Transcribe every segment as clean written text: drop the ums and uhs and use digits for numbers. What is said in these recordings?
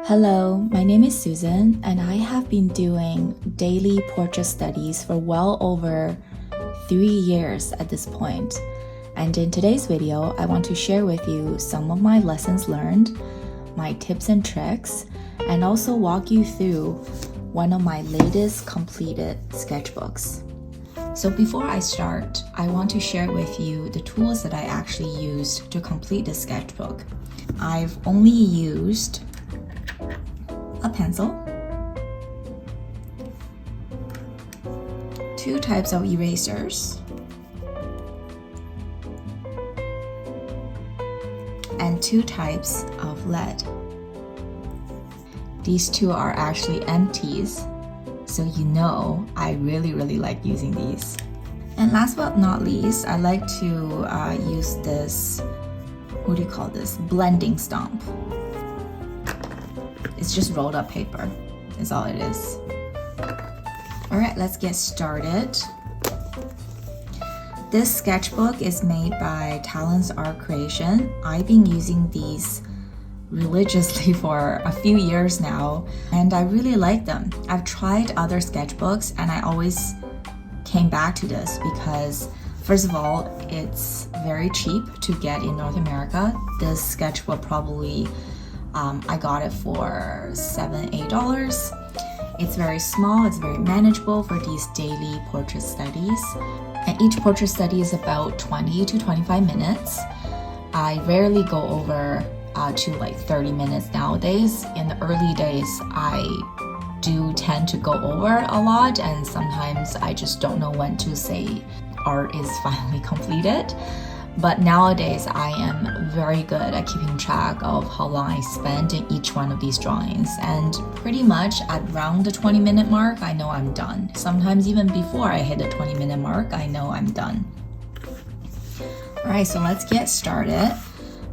Hello, my name is Susan, and I have been doing daily portrait studies for well over 3 years at this point. And in today's video, I want to share with you some of my lessons learned, my tips and tricks, and also walk you through one of my latest completed sketchbooks. So before I start, I want to share with you the tools that I actually used to complete this sketchbook. I've only used a pencil, 2 types of erasers, and 2 types of lead. These 2 are actually empties, so you know I really like using these. And last but not least, I like to use this, what do you call this, blending stump. It's just rolled up paper, is all it is. All right, let's get started. This sketchbook is made by Talens Art Creation. I've been using these religiously for a few years now, and I really like them. I've tried other sketchbooks and I always came back to this because, first of all, it's very cheap to get in North America. This sketchbook probably I got it for $7-8. It's very small, it's very manageable for these daily portrait studies. And each portrait study is about 20 to 25 minutes. I rarely go over to like 30 minutes nowadays. In the early days, I do tend to go over a lot, and sometimes I just don't know when to say art is finally completed. But nowadays, I am very good at keeping track of how long I spent in each one of these drawings. And pretty much at around the 20-minute mark, I know I'm done. Sometimes even before I hit the 20-minute mark, I know I'm done. All right, so let's get started.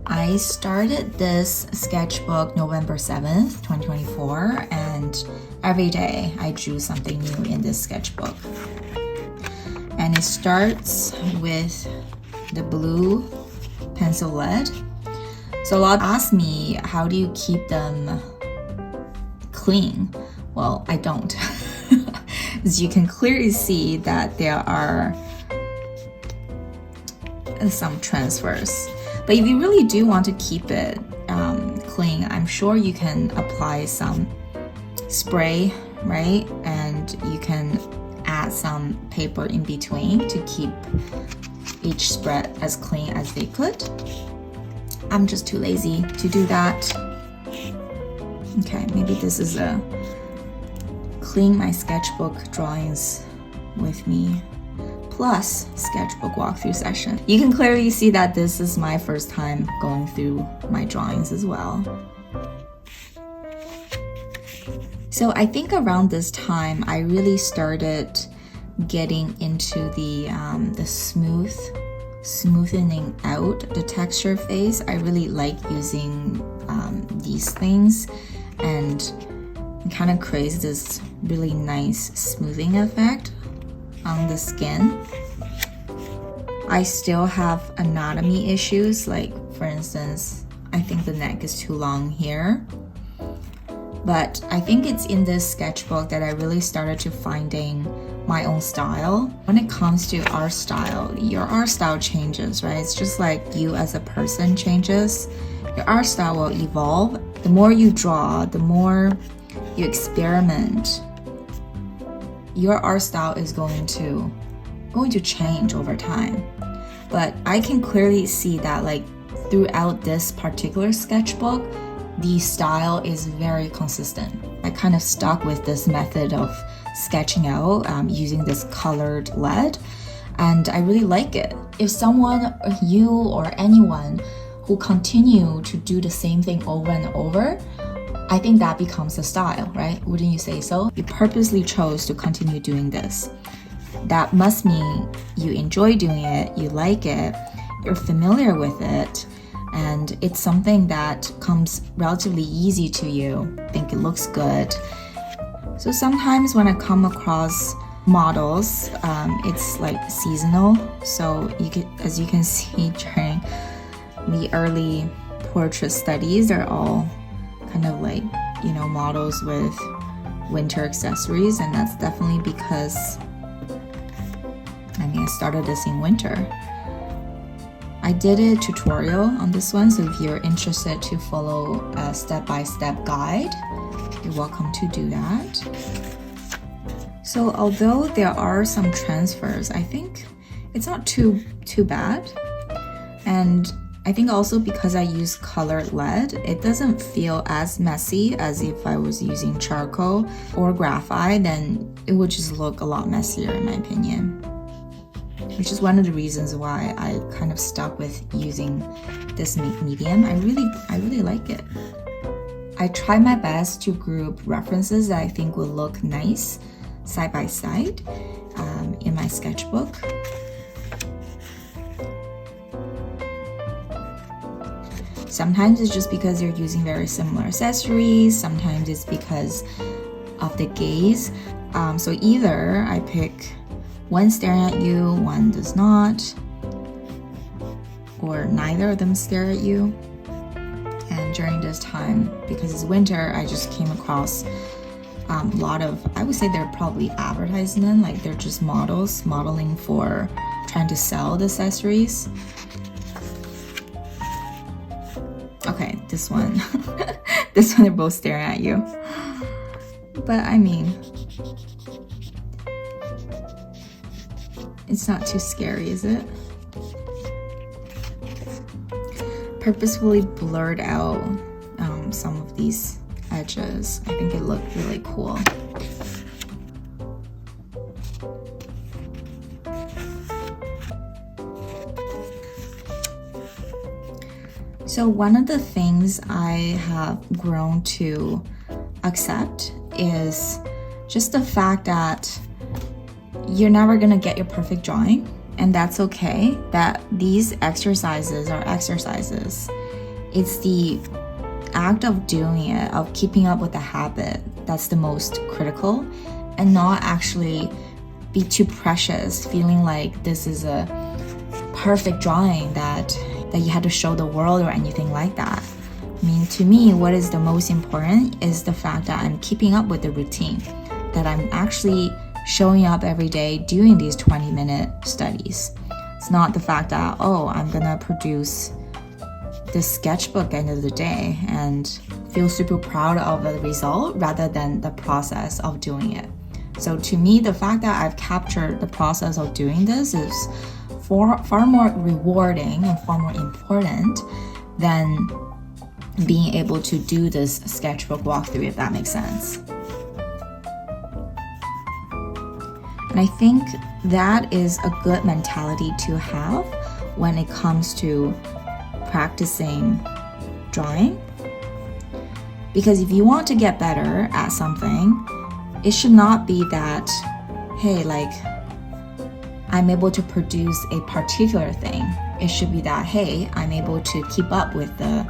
I started this sketchbook November 7th, 2024, and every day I drew something new in this sketchbook. And it starts with the blue pencil lead. So a lot ask me, how do you keep them clean? Well, I don't. As you can clearly see that there are some transfers. But if you really do want to keep it clean, I'm sure you can apply some spray, right? And you can add some paper in between to keep each spread as clean as they could. I'm just too lazy to do that. Okay, maybe this is a clean my sketchbook drawings with me plus sketchbook walkthrough session. You can clearly see that this is my first time going through my drawings as well. So I think around this time I really started getting into the smoothening out the texture phase. I really like using these things, and it kind of creates this really nice smoothing effect on the skin. I still have anatomy issues, like for instance, I think the neck is too long here. But I think it's in this sketchbook that I really started to finding my own style. When it comes to art style, your art style changes, right? It's just like you as a person changes. Your art style will evolve. The more you draw, the more you experiment, your art style is going to change over time. But I can clearly see that like throughout this particular sketchbook, the style is very consistent. I kind of stuck with this method of sketching out using this colored lead, and I really like it. If someone, you or anyone who continue to do the same thing over and over, I think that becomes a style, right? Wouldn't you say so? You purposely chose to continue doing this. That must mean you enjoy doing it, you like it, you're familiar with it, and it's something that comes relatively easy to you. I think it looks good. So sometimes when I come across models, it's like seasonal. So as you can see during the early portrait studies, they're all kind of like, you know, models with winter accessories, and that's definitely because I started this in winter. I did a tutorial on this one, so if you're interested to follow a step-by-step guide, you're welcome to do that. So although there are some transfers, I think it's not too bad. And I think also because I use colored lead, it doesn't feel as messy as if I was using charcoal or graphite, then it would just look a lot messier in my opinion. Which is one of the reasons why I kind of stuck with using this medium. I really like it. I try my best to group references that I think will look nice side by side in my sketchbook. Sometimes it's just because you're using very similar accessories, sometimes it's because of the gaze. So either I pick one staring at you, one does not, or neither of them stare at you. And during this time, because it's winter, I just came across a lot of, I would say they're probably advertisement, like they're just models modeling for trying to sell the accessories. Okay, this one, this one they're both staring at you. But I mean, it's not too scary, is it? Purposefully blurred out some of these edges. I think it looked really cool. So one of the things I have grown to accept is just the fact that you're never gonna get your perfect drawing, and that's okay. That these exercises are exercises. It's the act of doing it, of keeping up with the habit, that's the most critical, and not actually be too precious, feeling like this is a perfect drawing that you had to show the world or anything like that. I mean, to me, what is the most important is the fact that I'm keeping up with the routine, that I'm actually showing up every day doing these 20-minute studies. It's not the fact that, oh, I'm gonna produce this sketchbook end of the day and feel super proud of the result rather than the process of doing it. So to me, the fact that I've captured the process of doing this is far more rewarding and far more important than being able to do this sketchbook walkthrough, if that makes sense. And I think that is a good mentality to have when it comes to practicing drawing. Because if you want to get better at something, it should not be that, hey, like, I'm able to produce a particular thing. It should be that, hey, I'm able to keep up with the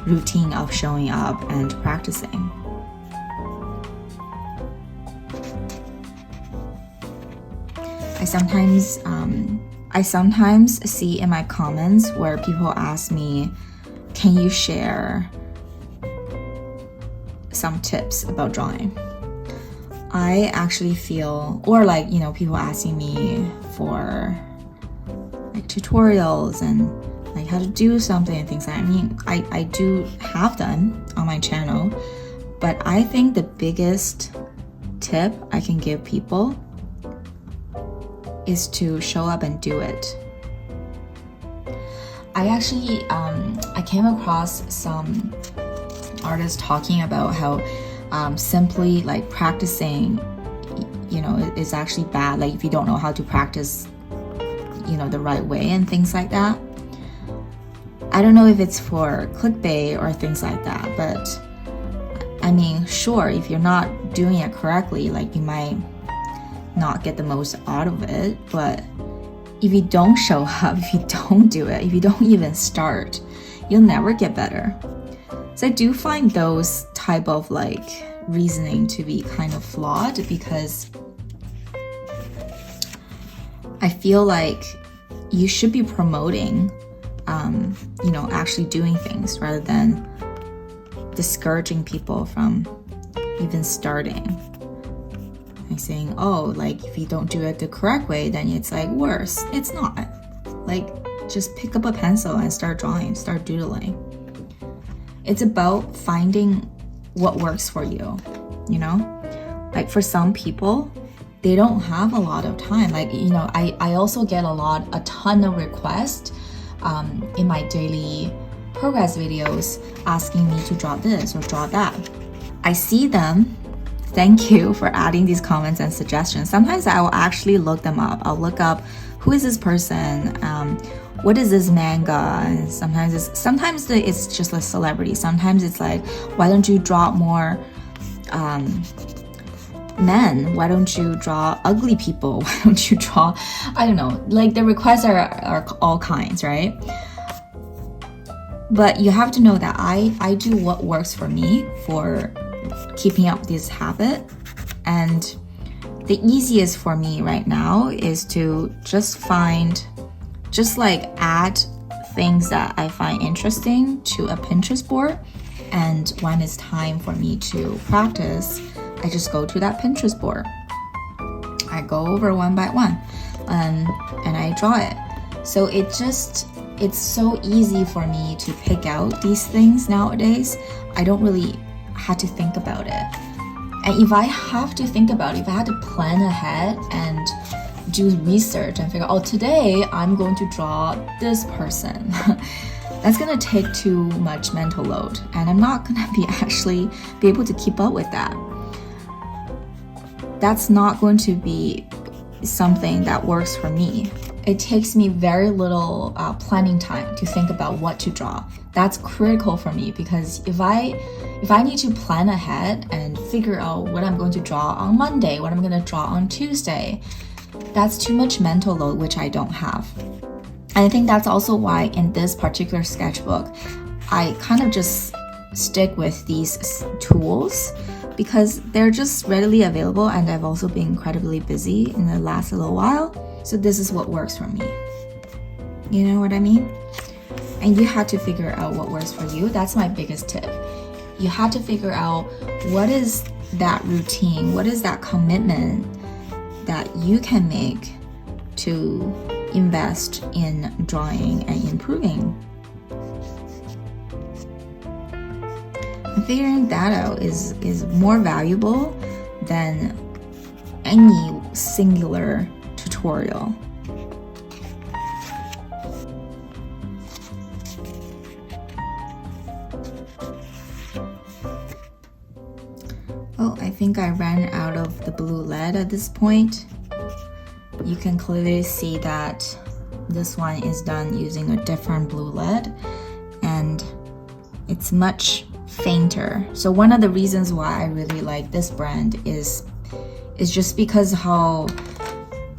routine of showing up and practicing. I sometimes see in my comments where people ask me, can you share some tips about drawing? I actually feel, or like, you know, people asking me for like tutorials and like how to do something and things like that. I mean, I do have them on my channel, but I think the biggest tip I can give people is to show up and do it. I actually, I came across some artists talking about how simply like practicing, you know, is actually bad. Like if you don't know how to practice, you know, the right way and things like that. I don't know if it's for clickbait or things like that, but I mean, sure, if you're not doing it correctly, like you might not get the most out of it, but if you don't show up, if you don't do it, if you don't even start, you'll never get better. So I do find those type of like reasoning to be kind of flawed, because I feel like you should be promoting you know, actually doing things rather than discouraging people from even starting. Like saying, oh, like if you don't do it the correct way, then it's like worse. It's not. Like, just pick up a pencil and start drawing, start doodling. It's about finding what works for you, you know? Like for some people, they don't have a lot of time. Like, you know, I also get a ton of requests in my daily progress videos asking me to draw this or draw that. I see them. Thank you for adding these comments and suggestions. Sometimes I will actually look them up. I'll look up, who is this person? What is this manga? And sometimes it's just a celebrity. Sometimes it's like, why don't you draw more men? Why don't you draw ugly people? Why don't you draw, I don't know, like the requests are all kinds, right? But you have to know that I do what works for me for keeping up this habit. And the easiest for me right now is to just add things that I find interesting to a Pinterest board. And when it's time for me to practice, I just go to that Pinterest board. I go over one by one and I draw it. So it's so easy for me to pick out these things nowadays. I don't really have to think about it. And if I have to think about it, if I had to plan ahead and do research and figure, oh, today I'm going to draw this person, that's gonna take too much mental load, and I'm not gonna be able to keep up with that. That's not going to be something that works for me. It takes me very little planning time to think about what to draw. That's critical for me, because if I need to plan ahead and figure out what I'm going to draw on Monday, what I'm going to draw on Tuesday, that's too much mental load, which I don't have. And I think that's also why in this particular sketchbook, I kind of just stick with these tools, because they're just readily available, and I've also been incredibly busy in the last little while. So this is what works for me. You know what I mean? And you have to figure out what works for you. That's my biggest tip. You have to figure out what is that routine, what is that commitment that you can make to invest in drawing and improving. And figuring that out is more valuable than any singular tutorial. Well, I think I ran out of the blue lead at this point. You can clearly see that this one is done using a different blue lead, and it's much fainter. So one of the reasons why I really like this brand is just because how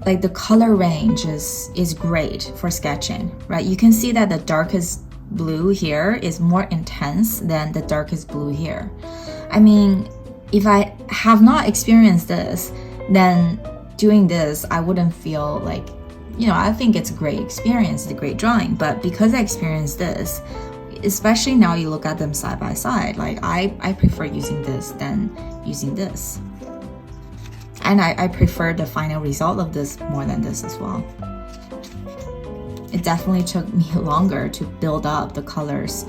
like the color range is great for sketching, right? You can see that the darkest blue here is more intense than the darkest blue here. I mean, if I have not experienced this, then doing this, I wouldn't feel like, you know, I think it's a great experience, it's a great drawing, but because I experienced this, especially now you look at them side by side, like I prefer using this than using this. And I prefer the final result of this more than this as well. It definitely took me longer to build up the colors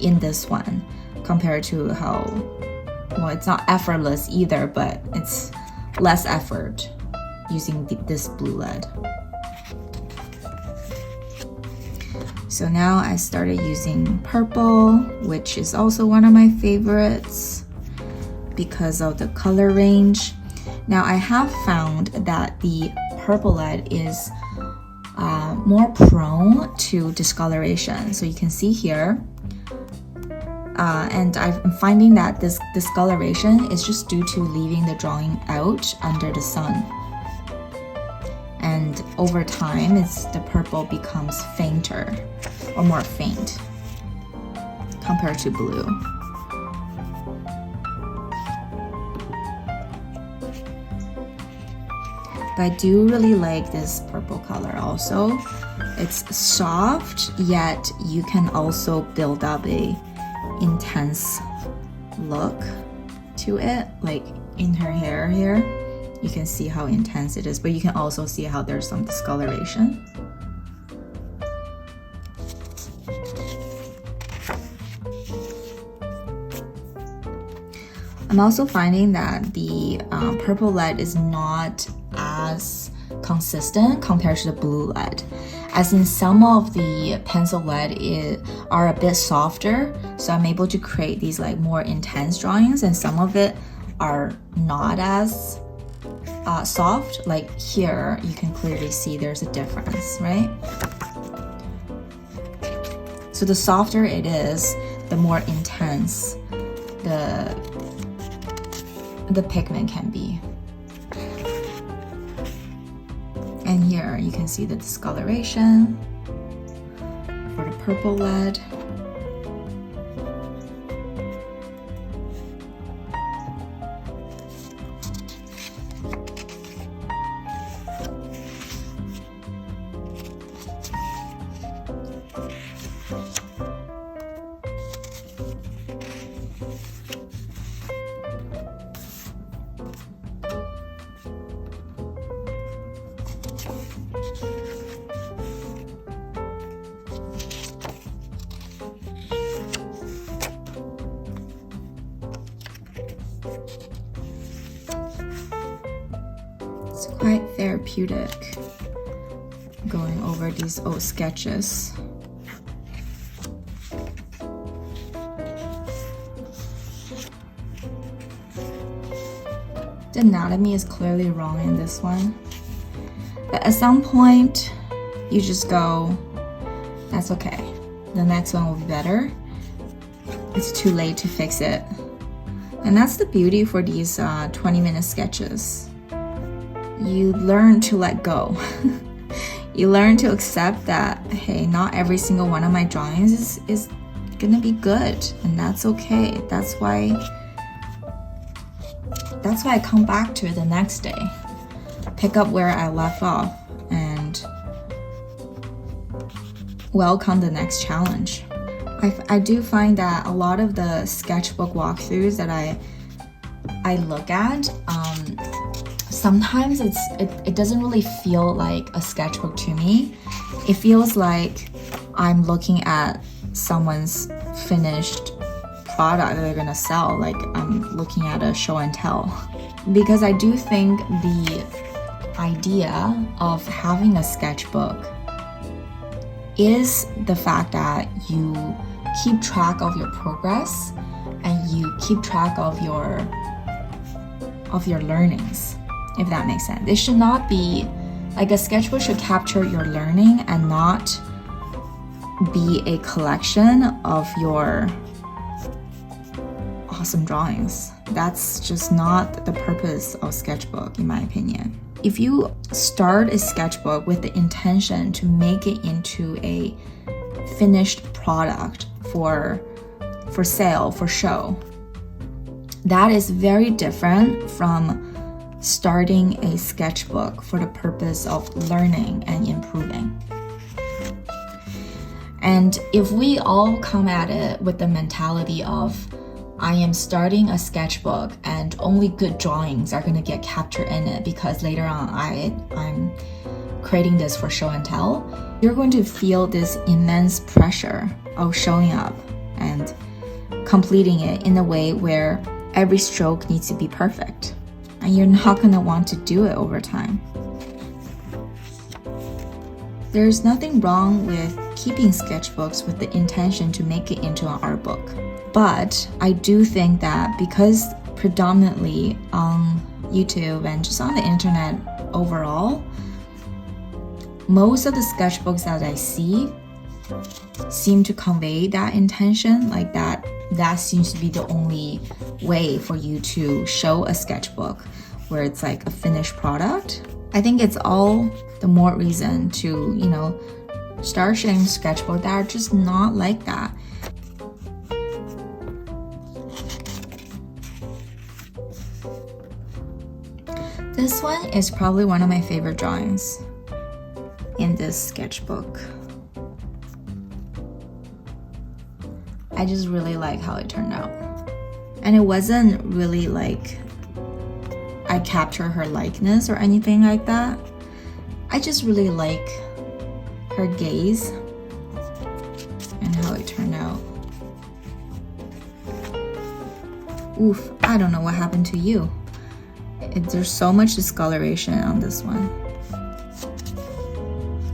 in this one compared to how, well, it's not effortless either, but it's less effort using this blue lead. So now I started using purple, which is also one of my favorites because of the color range. Now I have found that the purple lead is more prone to discoloration. So you can see here, and I'm finding that this discoloration is just due to leaving the drawing out under the sun. And over time, the purple becomes fainter or more faint compared to blue. But I do really like this purple color also. It's soft, yet you can also build up a intense look to it. Like in her hair here, you can see how intense it is, but you can also see how there's some discoloration. I'm also finding that the purple lead is not as consistent compared to the blue lead. As in, some of the pencil lead are a bit softer, so I'm able to create these like more intense drawings, and some of it are not as soft. Like here, you can clearly see there's a difference, right? So the softer it is, the more intense the pigment can be. And here you can see the discoloration for the purple lead. It's quite therapeutic going over these old sketches. The anatomy is clearly wrong in this one, but at some point you just go, that's okay, the next one will be better. It's too late to fix it. And that's the beauty for these 20-minute sketches. You learn to let go. You learn to accept that, hey, not every single one of my drawings is gonna be good, and that's okay. That's why I come back to it the next day, pick up where I left off, and welcome the next challenge. I do find that a lot of the sketchbook walkthroughs that I look at, sometimes it doesn't really feel like a sketchbook to me. It feels like I'm looking at someone's finished product that they're gonna sell, like I'm looking at a show and tell. Because I do think the idea of having a sketchbook is the fact that you keep track of your progress and you keep track of your learnings, if that makes sense. It should not be like a sketchbook should capture your learning and not be a collection of your awesome drawings. That's just not the purpose of sketchbook, in my opinion. If you start a sketchbook with the intention to make it into a finished product for sale, for show, that is very different from starting a sketchbook for the purpose of learning and improving. And if we all come at it with the mentality of, I am starting a sketchbook and only good drawings are going to get captured in it because later on I'm creating this for show and tell, you're going to feel this immense pressure of showing up and completing it in a way where every stroke needs to be perfect. And you're not going to want to do it over time. There's nothing wrong with keeping sketchbooks with the intention to make it into an art book. But I do think that because predominantly on YouTube and just on the internet overall, most of the sketchbooks that I see seem to convey that intention, like that seems to be the only way for you to show a sketchbook where it's like a finished product. I think it's all the more reason to, start sharing sketchbooks that are just not like that. This one is probably one of my favorite drawings in this sketchbook. I just really like how it turned out. And it wasn't really like I capture her likeness or anything like that. I just really like her gaze and how it turned out. Oof, I don't know what happened to you. There's so much discoloration on this one.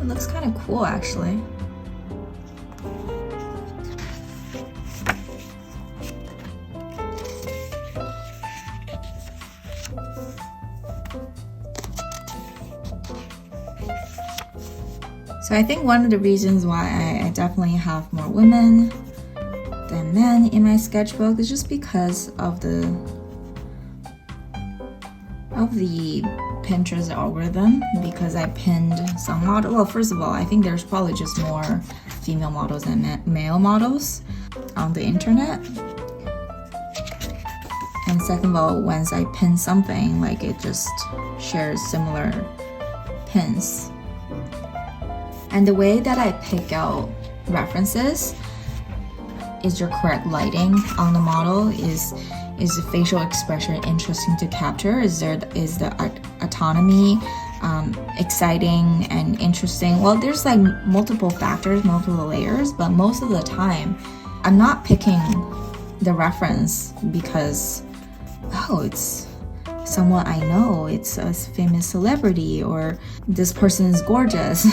It looks kind of cool actually. So I think one of the reasons why I definitely have more women than men in my sketchbook is just because of the Pinterest algorithm, because I pinned some model. Well, first of all, I think there's probably just more female models than male models on the internet. And second of all, once I pin something, like it just shares similar pins. And the way that I pick out references is your correct lighting on the model. Is the facial expression interesting to capture? Is the autonomy exciting and interesting? Well, there's like multiple factors, multiple layers, but most of the time I'm not picking the reference because, oh, it's someone I know, it's a famous celebrity, or this person is gorgeous.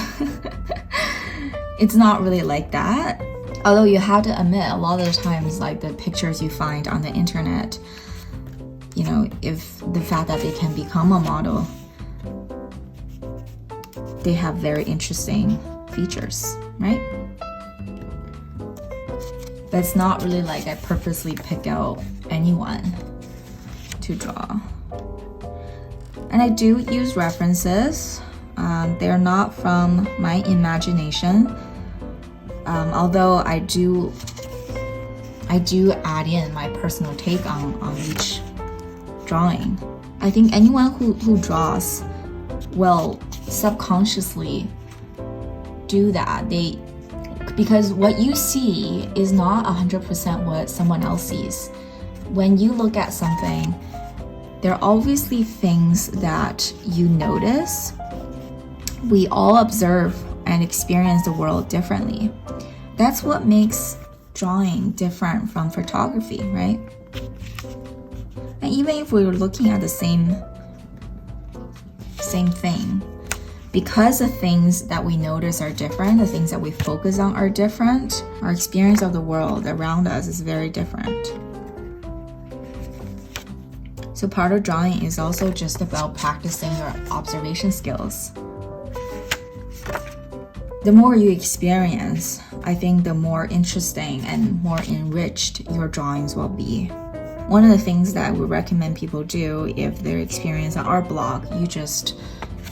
It's not really like that. Although you have to admit, a lot of the times, like the pictures you find on the internet, you know, if the fact that they can become a model, they have very interesting features, right? But it's not really like I purposely pick out anyone to draw. And I do use references. They're not from my imagination. Although I do add in my personal take on each drawing. I think anyone who draws will subconsciously do that. Because what you see is not 100% what someone else sees. When you look at something, there are obviously things that you notice. We all observe and experience the world differently. That's what makes drawing different from photography, right? And even if we were looking at the same thing, because the things that we notice are different, the things that we focus on are different, our experience of the world around us is very different. So part of drawing is also just about practicing your observation skills. The more you experience, I think the more interesting and more enriched your drawings will be. One of the things that I would recommend people do if they're experiencing an art block, you just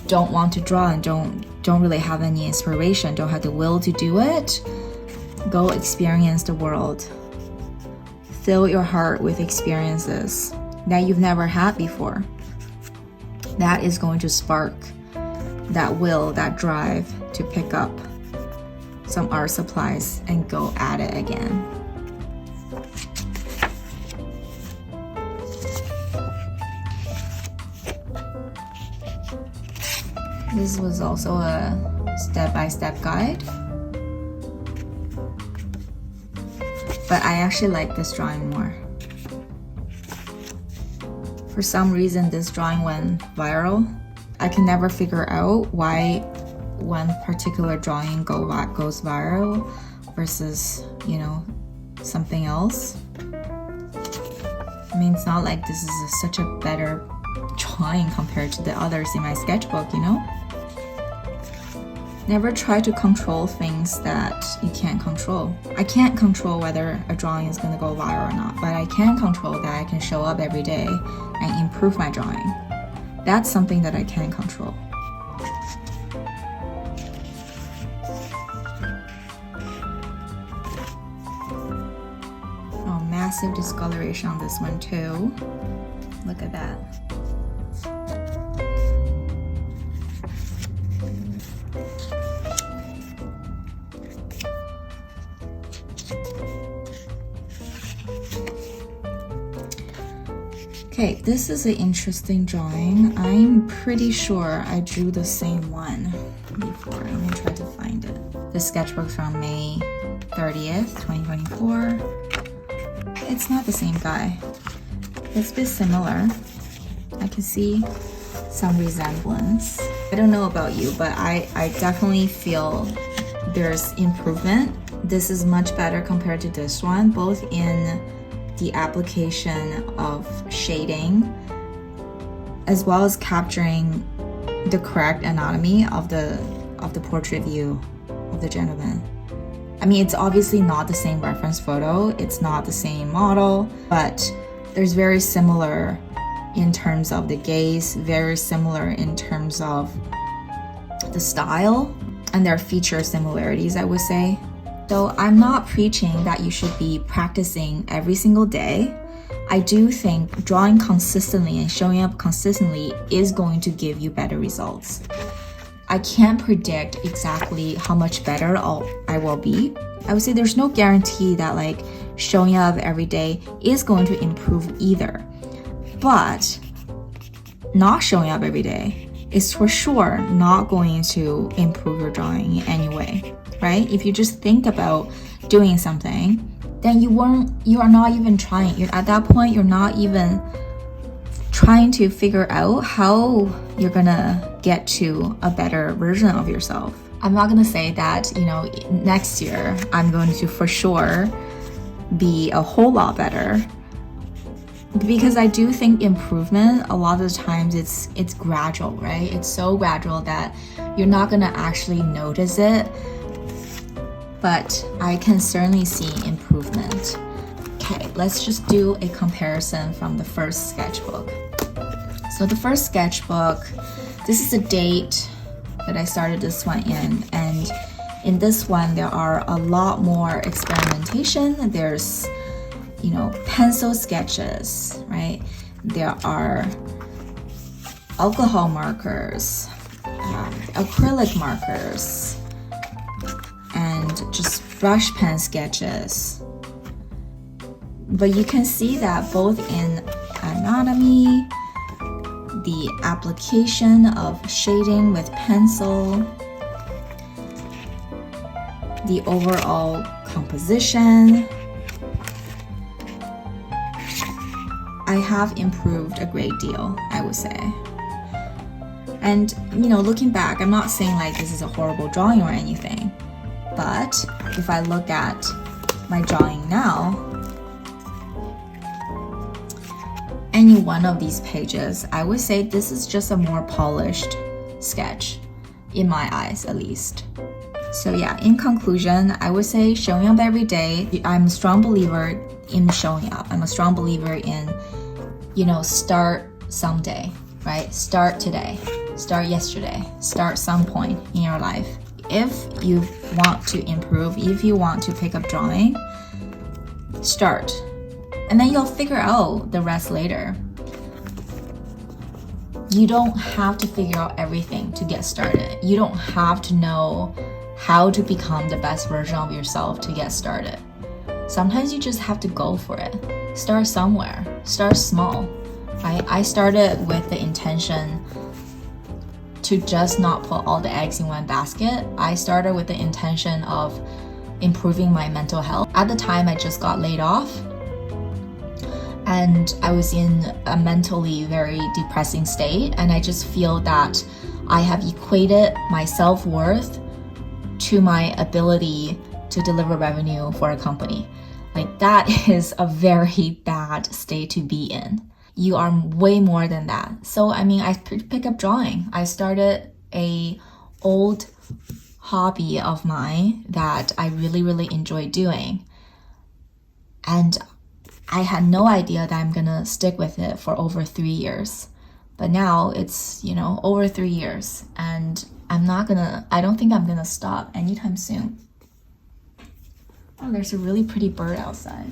don't want to draw and don't really have any inspiration, don't have the will to do it, go experience the world. Fill your heart with experiences that you've never had before. That is going to spark that will, that drive to pick up some art supplies and go at it again. This was also a step-by-step guide. But I actually like this drawing more. For some reason, this drawing went viral. I can never figure out why one particular drawing goes viral versus, you know, something else. I mean, it's not like this is such a better drawing compared to the others in my sketchbook, you know? Never try to control things that you can't control. I can't control whether a drawing is gonna go viral or not, but I can control that I can show up every day and improve my drawing. That's something that I can control. Oh, massive discoloration on this one too. Look at that. Okay, this is an interesting drawing. I'm pretty sure I drew the same one before. Let me try to find it. The sketchbook from May 30th, 2024. It's not the same guy. It's a bit similar. I can see some resemblance. I don't know about you, but I definitely feel there's improvement. This is much better compared to this one, both in the application of shading as well as capturing the correct anatomy of the portrait view of the gentleman. I mean, it's obviously not the same reference photo, it's not the same model, but there's very similar in terms of the gaze, very similar in terms of the style, and there are feature similarities, I would say. So I'm not preaching that you should be practicing every single day. I do think drawing consistently and showing up consistently is going to give you better results. I can't predict exactly how much better I will be. I would say there's no guarantee that like showing up every day is going to improve either. But not showing up every day is for sure not going to improve your drawing in any way. Right? If you just think about doing something, then you are not even trying. At that point, you're not even trying to figure out how you're gonna get to a better version of yourself. I'm not gonna say that, next year I'm going to for sure be a whole lot better, because I do think improvement, a lot of the times it's gradual, right? It's so gradual that you're not gonna actually notice it. But I can certainly see improvement. Okay, let's just do a comparison from the first sketchbook. So the first sketchbook, this is the date that I started this one in, and in this one there are a lot more experimentation. There's, pencil sketches, right? There are alcohol markers, acrylic markers, and just brush pen sketches. But you can see that both in anatomy, the application of shading with pencil, the overall composition, I have improved a great deal, I would say. And, looking back, I'm not saying like this is a horrible drawing or anything. But if I look at my drawing now, any one of these pages, I would say this is just a more polished sketch, in my eyes at least. So yeah, in conclusion, I would say showing up every day. I'm a strong believer in showing up. I'm a strong believer in, start someday, right? Start today, start yesterday, start some point in your life. If you want to improve, if you want to pick up drawing, start. And then you'll figure out the rest later. You don't have to figure out everything to get started. You don't have to know how to become the best version of yourself to get started. Sometimes you just have to go for it. Start somewhere. Start small. Right? I started with the intention to just not put all the eggs in one basket. I started with the intention of improving my mental health. At the time, I just got laid off, and I was in a mentally very depressing state, and I just feel that I have equated my self-worth to my ability to deliver revenue for a company. Like, that is a very bad state to be in. You are way more than that. So, I pick up drawing. I started a old hobby of mine that I really, really enjoy doing. And I had no idea that I'm gonna stick with it for over 3 years. But now it's, over 3 years, and I don't think I'm gonna stop anytime soon. Oh, there's a really pretty bird outside.